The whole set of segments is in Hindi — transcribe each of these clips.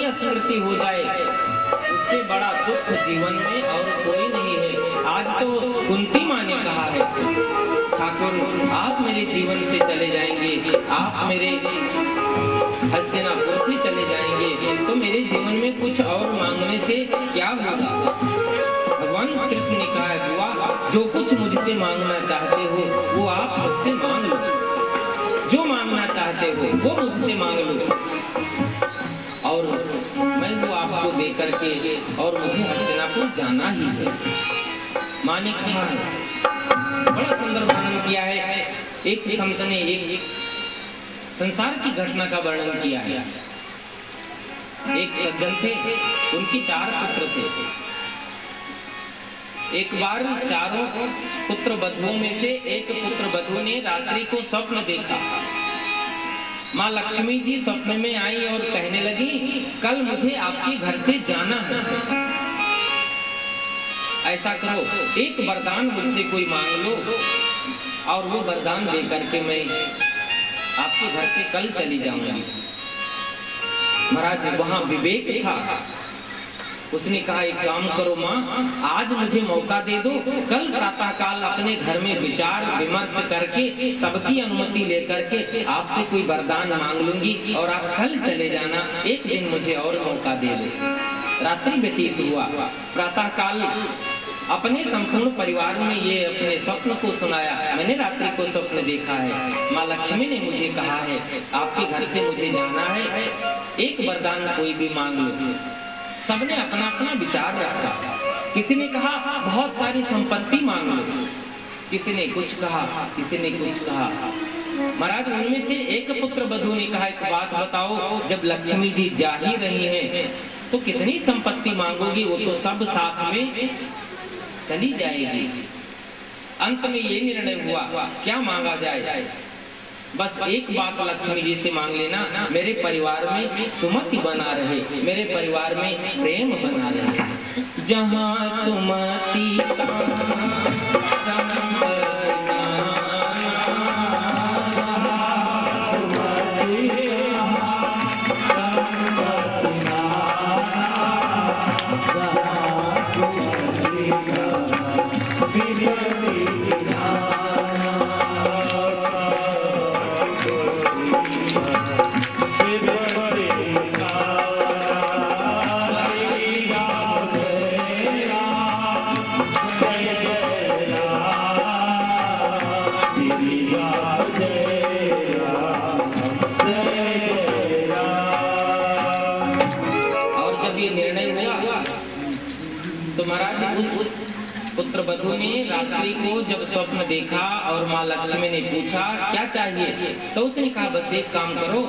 की स्मृति हो जाए उससे बड़ा दुख जीवन में और कोई नहीं है। आज तो कुंती माँ ने कहा है, ठाकुर आप मेरे जीवन से चले जाएंगे, आप मेरे हस्तिनापुर से चले जाएंगे तो मेरे जीवन में कुछ और मांगने से क्या होगा। भगवान कृष्ण ने कहा है, बुआ जो कुछ मुझसे मांगना चाहते हो वो आप मुझसे मांग लो, जो मांगना चाहते हो वो मुझसे मांग लो और मैं वो आपको दे करके और मुझे हस्तिनापुर जाना ही है। माँ ने कहा है, बड़ा सुंदर वर्णन किया है। एक संत ने एक संसार की घटना का वर्णन किया है। एक सज्जन थे, उनकी 4 पुत्र थे। एक बार चारों पुत्र बधुओं में से एक पुत्र बधु ने रात्रि को स्वप्न देखा। माँ लक्ष्मी जी स्वप्न में आई और कहने लगी, कल मुझे आपके घर से जाना है, ऐसा करो एक वरदान मुझसे कोई मांग लो और वो वरदान दे करके मैं आपके घर से कल चली जाऊंगी। महाराज वहां विवेक था, उसने कहा एक काम करो माँ, आज मुझे मौका दे दो, कल प्रातः काल अपने घर में विचार विमर्श करके सबकी अनुमति लेकर के आपसे कोई वरदान मांग लूंगी और आप कल चले जाना, एक दिन मुझे और मौका दे दो। रात्रि व्यतीत हुआ, प्रातः काल अपने संपूर्ण परिवार में ये अपने स्वप्न को सुनाया, मैंने रात्रि को स्वप्न देखा है, माँ लक्ष्मी ने मुझे कहा है आपके घर से मुझे जाना है, एक वरदान कोई भी मांग लो। सबने अपना अपना विचार रखा, किसी ने कहा बहुत सारी संपत्ति मांग लो, किसी ने कुछ कहा, किसी ने कुछ कहा। महाराज उनमें से एक पुत्र बधू ने कहा, एक बात बताओ, जब लक्ष्मी जी जा ही रही हैं तो कितनी संपत्ति मांगोगी, वो तो सब साथ में चली जाएगी। अंत में ये निर्णय हुआ क्या मांगा जाए, बस एक बात लक्ष्मी जी से मांग लेना, मेरे परिवार में सुमति बना रहे, मेरे परिवार में प्रेम बना रहे। जहाँ सुमति पुत्र बधू ने रात्रि को जब स्वप्न देखा और माँ लक्ष्मी ने पूछा क्या चाहिए, तो उसने कहा बस एक काम करो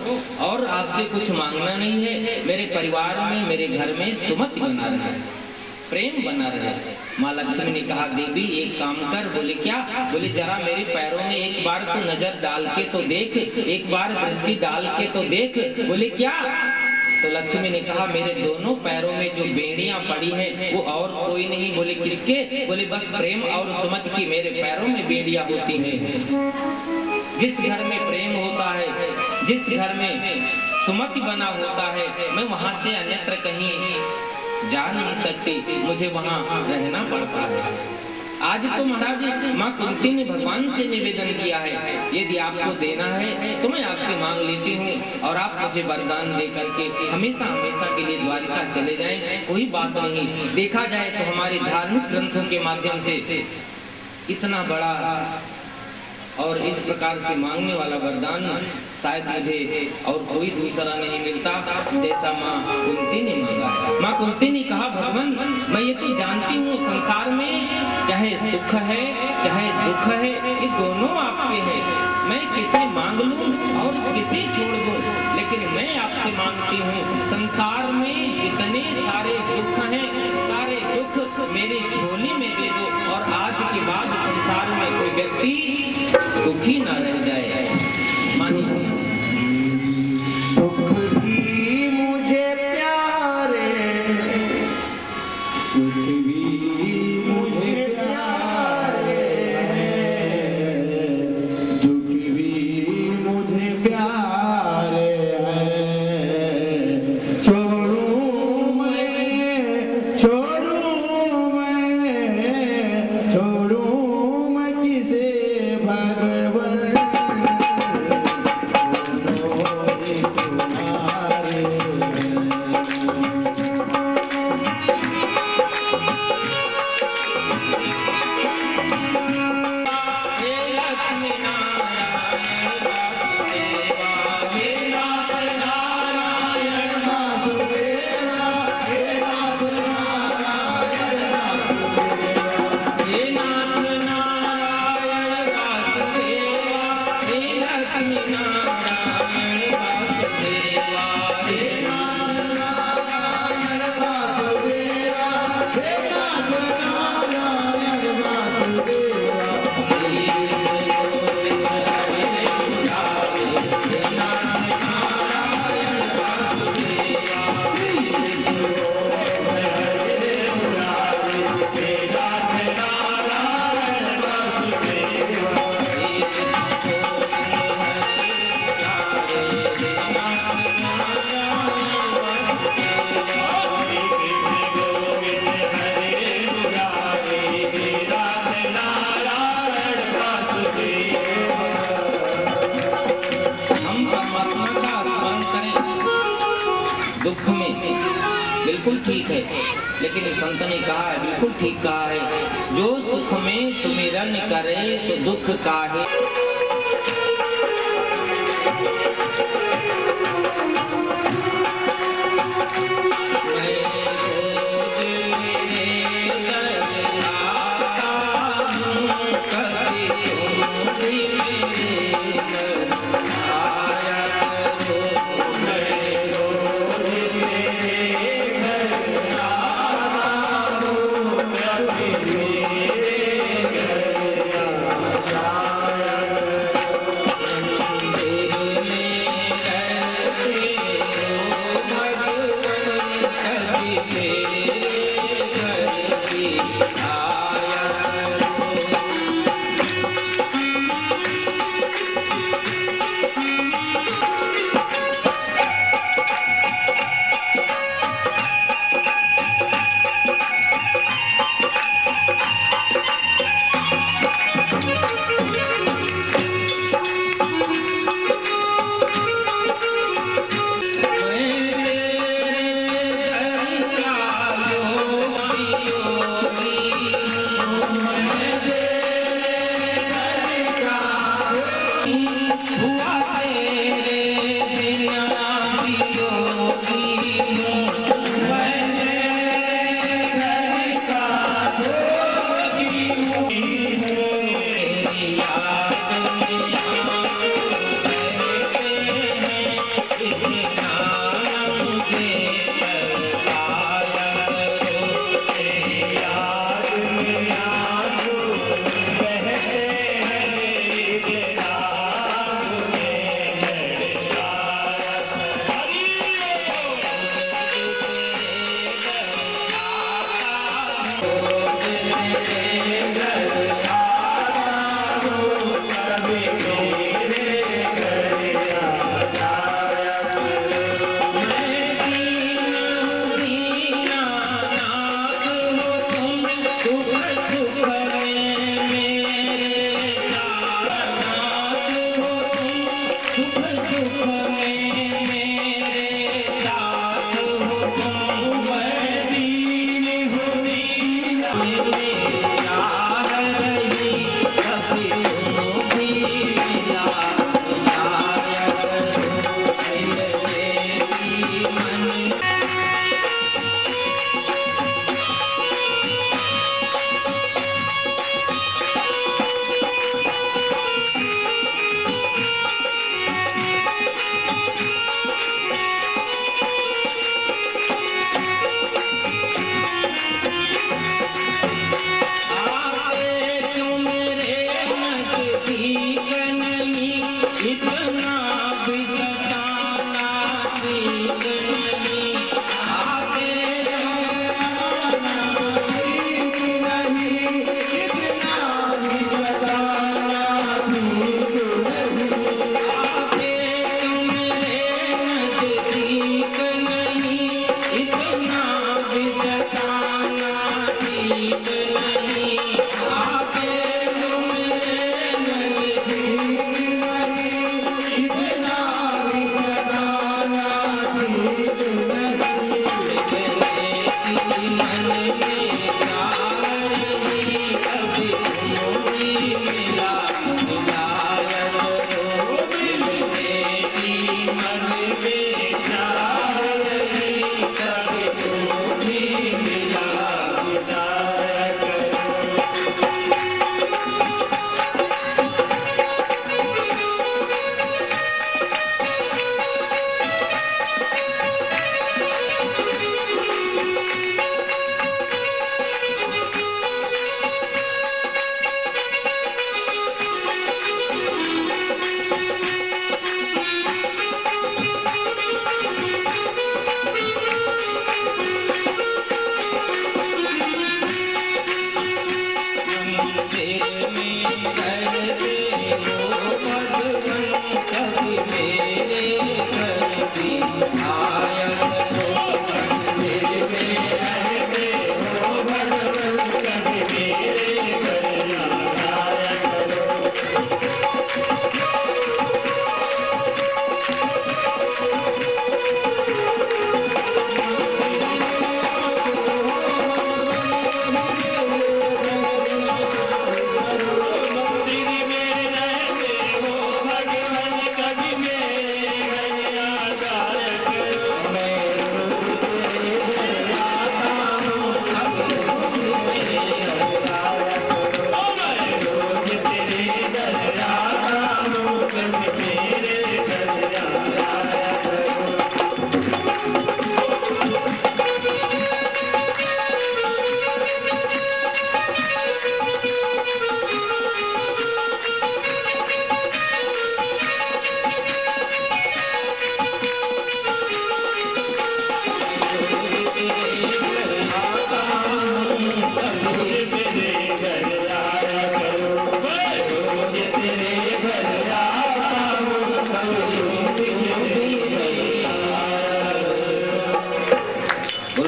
और आपसे कुछ मांगना नहीं है, मेरे परिवार में मेरे घर में सुमति बना रहे, प्रेम बना रहे। माँ लक्ष्मी ने कहा देवी एक काम कर। बोले क्या? बोले जरा मेरे पैरों में एक बार तो नजर डाल के तो देख, एक बार दृष्टि डाल के तो देख। बोले क्या? तो लक्ष्मी ने कहा मेरे दोनों पैरों में जो बेड़ियां पड़ी हैं वो और कोई नहीं। बोले किसके? बोले बस प्रेम और सुमति की मेरे पैरों में बेड़ियां होती हैं। जिस घर में प्रेम होता है, जिस घर में सुमति बना होता है, मैं वहां से अन्यत्र कहीं जा नहीं सकती, मुझे वहां रहना पड़ता है। आज तो महाराज माँ कुंती ने भगवान से निवेदन किया है यदि आपको देना है तो मैं आपसे मांग लेती हूँ और आप मुझे वरदान दे करके हमेशा हमेशा के लिए द्वारिका चले जाएं, कोई बात नहीं। देखा जाए तो हमारे धार्मिक ग्रंथों के माध्यम से इतना बड़ा और इस प्रकार से मांगने वाला वरदान शायद मुझे और कोई दूसरा नहीं मिलता जैसा माँ कुंती ने मांगा है। माँ कुंती ने कहा भगवान मैं ये तो जानती हूँ संसार में चाहे सुख है चाहे दुख है ये दोनों आपके हैं, मैं किसे मांग लूं और किसे छोड़ दूं, लेकिन मैं आपसे मांगती हूँ संसार में जितने सारे दुख हैं सारे दुख मेरे झोली में दे दो और आज के बाद संसार में कोई व्यक्ति दुखी न रह जाए। मानिए छोड़ू में। बिल्कुल ठीक है, लेकिन संत ने कहा है, बिल्कुल ठीक कहा है, जो सुख में सुमिरन करे तो दुख काहे।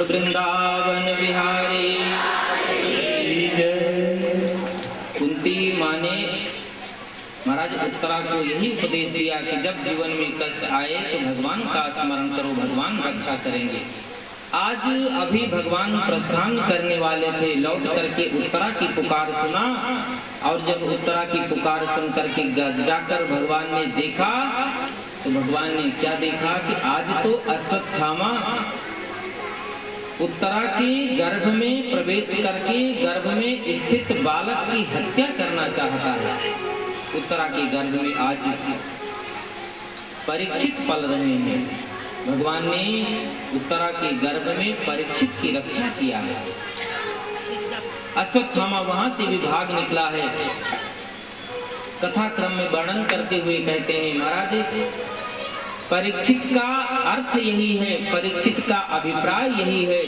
वृंदावन बिहारी जय। कुंती माँ ने महाराज उत्तरा को यही उपदेश दिया कि जब जीवन में कष्ट आए तो भगवान का स्मरण करो, भगवान रक्षा करेंगे। आज अभी भगवान प्रस्थान करने वाले थे, लौट करके उत्तरा की पुकार सुना, और जब उत्तरा की पुकार सुन करके जाकर भगवान ने देखा तो भगवान ने क्या देखा कि आज तो अश्वत्थामा उत्तरा के गर्भ में प्रवेश करके गर्भ में स्थित बालक की हत्या करना चाहता है। उत्तरा के गर्भ में आज परीक्षित पल रहे हैं। भगवान ने उत्तरा के गर्भ में परीक्षित की रक्षा किया है। अश्वत्थामा वहां से भी भाग निकला है। कथा क्रम में वर्णन करते हुए कहते हैं, महाराज परीक्षित का अर्थ यही है, परीक्षित का अभिप्राय यही है।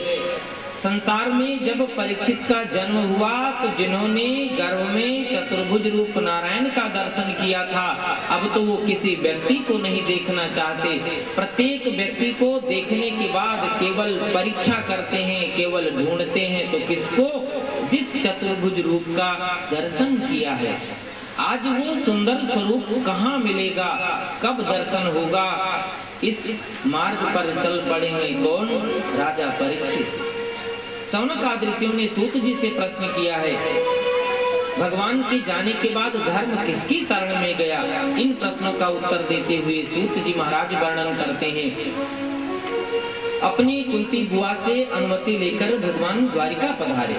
संसार में जब परीक्षित का जन्म हुआ तो जिन्होंने गर्भ में चतुर्भुज रूप नारायण का दर्शन किया था, अब तो वो किसी व्यक्ति को नहीं देखना चाहते। प्रत्येक व्यक्ति को देखने के बाद केवल परीक्षा करते हैं, केवल ढूंढते हैं तो किसको, जिस चतुर्भुज रूप का दर्शन किया है। आज वो सुंदर स्वरूप कहाँ मिलेगा, कब दर्शन होगा, इस मार्ग पर चल पड़े हैं कौन, राजा परीक्षित। सौनक आदि ऋषियों ने सूत जी से प्रश्न किया है, भगवान के जाने के बाद धर्म किसकी शरण में गया। इन प्रश्नों का उत्तर देते हुए सूत जी महाराज वर्णन करते हैं, अपनी कुंती बुआ से अनुमति लेकर भगवान द्वारिका पधारे,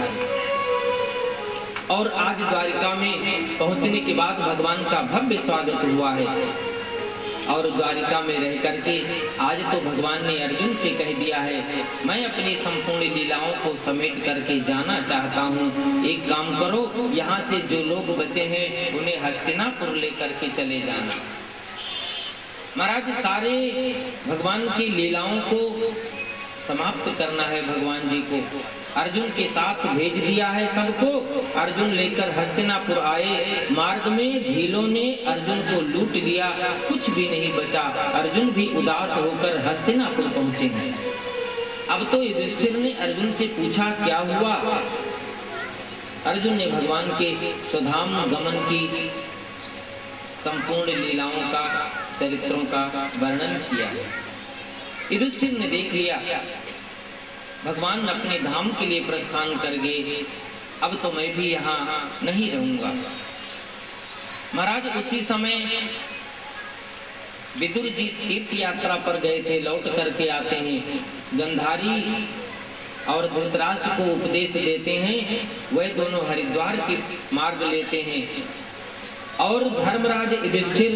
और आज द्वारिका में पहुंचने के बाद भगवान का भव्य स्वागत हुआ है। और द्वारिका में रह करके आज तो भगवान ने अर्जुन से कह दिया है, मैं अपनी संपूर्ण लीलाओं को समेट करके जाना चाहता हूँ। एक काम करो, यहाँ से जो लोग बचे हैं उन्हें हस्तिनापुर लेकर के चले जाना। महाराज सारे भगवान की लीलाओं को समाप्त करना है भगवान जी को। अर्जुन के साथ भेज दिया है सबको। अर्जुन लेकर हस्तिनापुर आए। मार्ग में भीलों ने अर्जुन को लूट लिया, कुछ भी नहीं बचा। अर्जुन भी उदास होकर हस्तिनापुर पहुंचे हैं। अब तो युधिष्ठिर ने अर्जुन से पूछा क्या हुआ। अर्जुन ने भगवान के स्वधाम गमन की संपूर्ण लीलाओं का, चरित्रों का वर्णन किया। युधिष्ठिर ने देख लिया भगवान अपने धाम के लिए प्रस्थान कर गए, अब तो मैं भी यहाँ नहीं रहूंगा। महाराज उसी समय विदुर जी तीर्थ यात्रा पर गए थे, लौट करके आते हैं। गंधारी और धृतराष्ट्र को उपदेश देते हैं, वह दोनों हरिद्वार के मार्ग लेते हैं। और धर्मराज युधिष्ठिर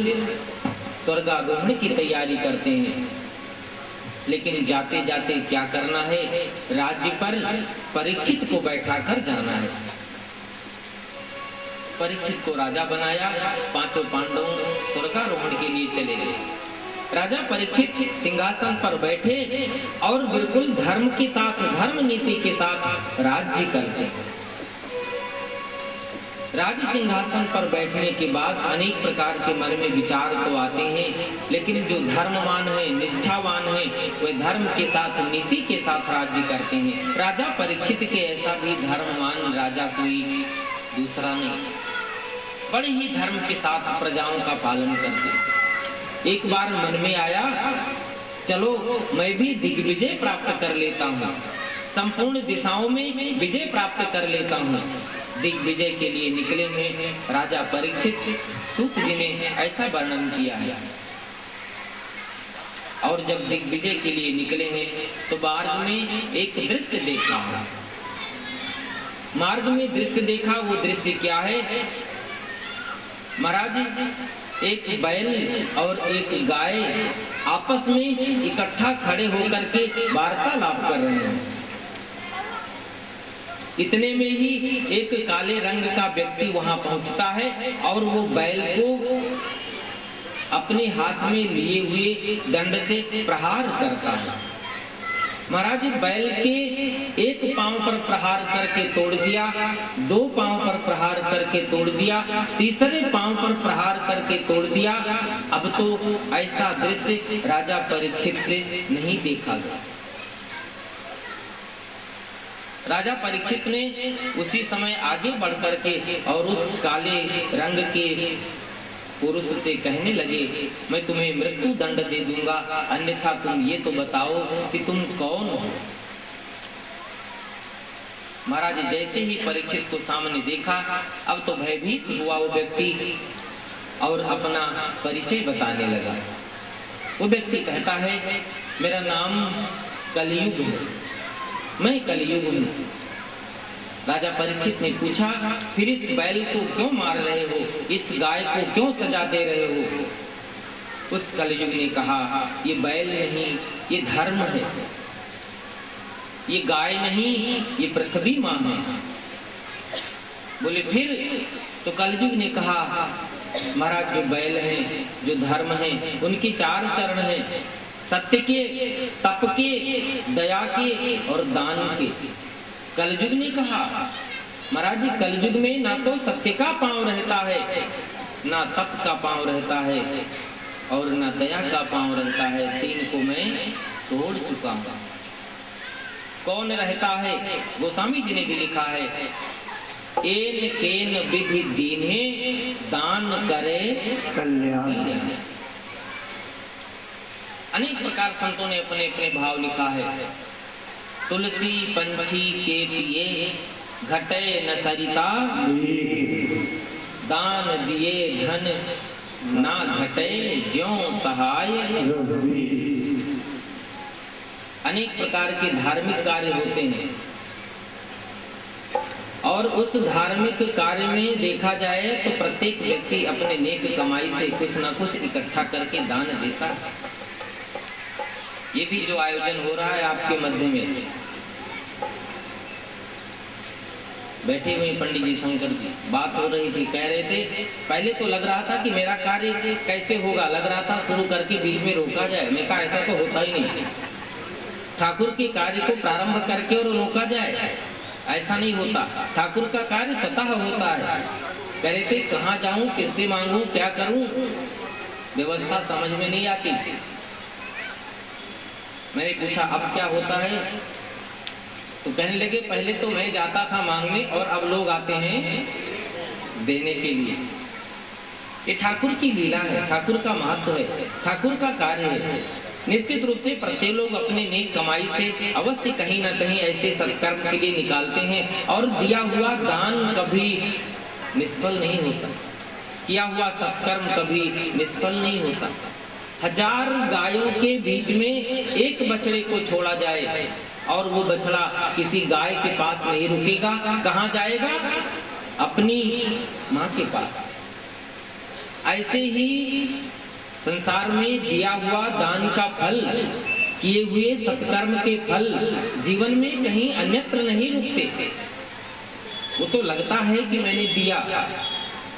स्वर्गारोहण की तैयारी करते हैं। लेकिन जाते जाते क्या करना है, राज्य पर परीक्षित को बैठा कर जाना है। परीक्षित को राजा बनाया। पांचों पांडवों स्वर्गारोहण के लिए चले गए। राजा परीक्षित सिंहासन पर बैठे और बिल्कुल धर्म के साथ, धर्म नीति के साथ राज्य करते। राज सिंहासन पर बैठने के बाद अनेक प्रकार के मन में विचार तो आते हैं, लेकिन जो धर्मवान है, निष्ठावान है, वे धर्म के साथ, नीति के साथ राज्य करते हैं। राजा परीक्षित के ऐसा भी धर्मवान राजा कोई दूसरा नहीं, बड़े ही धर्म के साथ प्रजाओं का पालन करते। एक बार मन में आया, चलो मैं भी दिग्विजय प्राप्त कर लेता हूँ, संपूर्ण दिशाओं में विजय प्राप्त कर लेता हूँ। दिग्विजय के लिए निकले हैं राजा परीक्षित। सूत जी ने ऐसा वर्णन किया है। और जब दिग्विजय के लिए निकले हैं तो मार्ग में एक दृश्य देखा। मार्ग में दृश्य देखा, वो दृश्य क्या है महाराज, एक बैल और एक गाय आपस में इकट्ठा खड़े होकर के वार्तालाप कर रहे हैं। इतने में ही एक काले रंग का व्यक्ति वहां पहुंचता है और वो बैल को अपने हाथ में लिए हुए दंड से प्रहार करता है। महाराज बैल के एक पांव पर प्रहार करके तोड़ दिया, दो पांव पर प्रहार करके तोड़ दिया, तीसरे पांव पर प्रहार करके तोड़ दिया। अब तो ऐसा दृश्य राजा परीक्षित से नहीं देखा गया। राजा परीक्षित ने उसी समय आगे बढ़ करके और उस काले रंग के पुरुष से कहने लगे, मैं तुम्हें मृत्यु दंड दे दूंगा, अन्यथा तुम ये तो बताओ कि तुम कौन हो। महाराज जैसे ही परीक्षित को सामने देखा, अब तो भयभीत हुआ वो व्यक्ति और अपना परिचय बताने लगा। वो व्यक्ति कहता है, मेरा नाम कलियुग है, मैं कलियुग हूँ। राजा परीक्षित ने पूछा, फिर इस बैल को क्यों मार रहे हो, इस गाय को क्यों सजा दे रहे हो। उस कलियुग ने कहा, ये बैल नहीं, ये धर्म है, ये गाय नहीं, ये पृथ्वी माँ है। बोले फिर? तो कलियुग ने कहा, महाराज जो बैल हैं, जो धर्म हैं, उनके 4 चरण हैं, सत्य के, तप के, दया के और दान के। कलियुग ने कहा, महाराज जी कलियुग में ना तो सत्य का पांव रहता है, ना तप का पांव रहता है और ना दया का पांव रहता है, 3 को मैं तोड़ चुका हूँ। कौन रहता है? गोस्वामी जी ने भी लिखा है, एन केन विधि दीन्हे दान करे कल्याण। अनेक प्रकार संतों ने अपने अपने भाव लिखा है। तुलसी पंछी के पिए घटे न सरिता, दान दिए धन ना घटे ज्यों सहाय। अनेक प्रकार के धार्मिक कार्य होते हैं और उस धार्मिक कार्य में देखा जाए तो प्रत्येक व्यक्ति अपने नेक कमाई से कुछ न कुछ इकट्ठा करके दान देता है। ये भी जो आयोजन हो रहा है आपके मध्य में, बैठे हुए पंडित जी शंकर जी बात हो रही थी, कह रहे थे पहले तो लग रहा था कि मेरा कार्य कैसे होगा, लग रहा था शुरू करके बीच में रोका जाए। मैं कहा ऐसा तो होता ही नहीं, ठाकुर के कार्य को प्रारंभ करके और रोका जाए, ऐसा नहीं होता। ठाकुर का कार्य स्वतः होता है। कह रहे थे कहाँ जाऊं, किससे मांगूं, क्या करूं, व्यवस्था समझ में नहीं आती। मैंने पूछा अब क्या होता है, तो कहने लगे पहले तो मैं जाता था मांगने और अब लोग आते हैं देने के लिए। ये ठाकुर की लीला है, ठाकुर का महत्व है, ठाकुर का कार्य है। निश्चित रूप से प्रत्येक लोग अपने नेक कमाई से अवश्य कहीं ना कहीं ऐसे सत्कर्म के लिए निकालते हैं और दिया हुआ दान कभी निष्फल नहीं होता, किया हुआ सत्कर्म कभी निष्फल नहीं होता। 1000 गायों के बीच में एक बछड़े को छोड़ा जाए और वो बछड़ा किसी गाय के पास नहीं रुकेगा, कहाँ जाएगा? अपनी माँ के पास। ऐसे ही संसार में दिया हुआ दान का फल, किए हुए सत्कर्म के फल जीवन में कहीं अन्यत्र नहीं रुकते। वो तो लगता है कि मैंने दिया,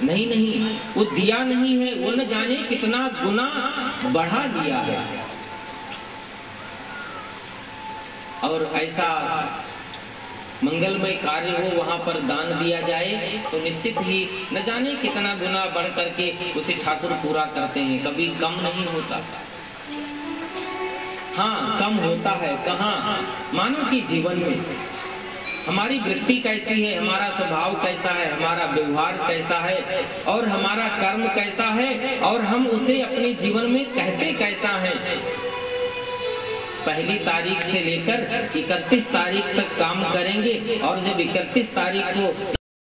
नहीं नहीं, वो दिया नहीं है, वो न जाने कितना गुना बढ़ा दिया है। और ऐसा मंगलमय कार्य हो, वहां पर दान दिया जाए तो निश्चित ही न जाने कितना गुना बढ़ करके उसे ठाकुर पूरा करते हैं, कभी कम नहीं होता। हाँ कम होता है कहाँ? मानव के जीवन में हमारी वृत्ति कैसी है, हमारा स्वभाव कैसा है, हमारा व्यवहार कैसा है और हमारा कर्म कैसा है और हम उसे अपने जीवन में कहते कैसा है। 1 तारीख से लेकर 31 तारीख तक काम करेंगे और जब 31 तारीख को